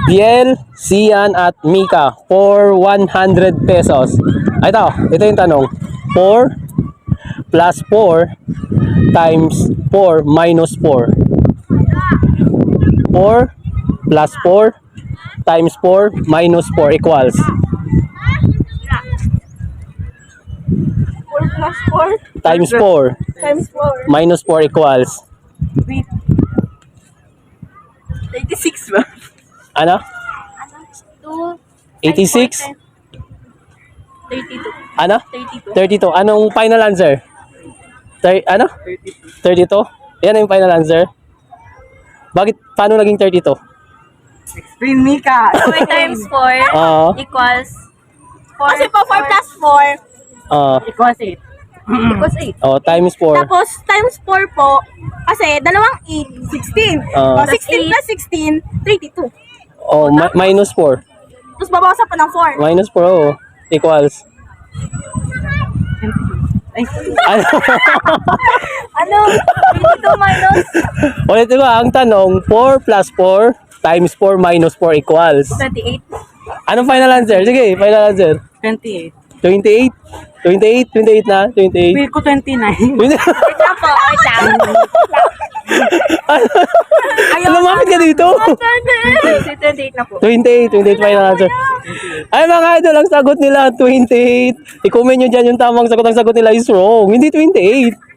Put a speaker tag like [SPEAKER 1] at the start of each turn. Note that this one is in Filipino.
[SPEAKER 1] Biel, Sian at Mika for 100 pesos. Ito yung tanong. 4 plus 4 times 4 minus 4. 4 plus 4 times 4 minus 4 equals
[SPEAKER 2] 4 plus 4
[SPEAKER 1] times 4
[SPEAKER 2] times 4.
[SPEAKER 1] minus 4 equals
[SPEAKER 2] Wait. 36 ba?
[SPEAKER 1] ano?
[SPEAKER 2] 2.
[SPEAKER 1] 86?
[SPEAKER 2] 32.
[SPEAKER 1] Ano?
[SPEAKER 2] 32.
[SPEAKER 1] 32. Anong final answer? Ano? 32. Yan ang final answer. Bakit? Paano naging 32?
[SPEAKER 3] Explain, Mika.
[SPEAKER 2] 4 times 4
[SPEAKER 1] Oo.
[SPEAKER 2] equals 4. Kasi po 4 plus 4
[SPEAKER 3] Equals 8.
[SPEAKER 2] equals 8.
[SPEAKER 1] Oh, times 4.
[SPEAKER 2] Tapos times 4 po, kasi dalawang 8, 16.
[SPEAKER 1] Ah.
[SPEAKER 2] 16 plus 16, 32.
[SPEAKER 1] Oh, minus 4.
[SPEAKER 2] Tapos babawasan pa ng 4.
[SPEAKER 1] Minus 4, oh. Equals.
[SPEAKER 3] Ay,
[SPEAKER 1] Ano?
[SPEAKER 2] Ano? 32 minus
[SPEAKER 1] Ulit ko, ang tanong, 4 plus 4 times 4 minus 4 equals.
[SPEAKER 2] 28.
[SPEAKER 1] Anong final answer? Sige, final answer.
[SPEAKER 3] 28.
[SPEAKER 1] 28? 28 na? 28?
[SPEAKER 3] Feel ko 29.
[SPEAKER 2] Wait lang po, wait lang.
[SPEAKER 1] Lumapit ka dito.
[SPEAKER 2] 28 na po.
[SPEAKER 1] 28 final answer. Ay mga idol, ang sagot nila 28. I-comment nyo dyan yung tamang sagot. Ang sagot nila is wrong. Hindi 28.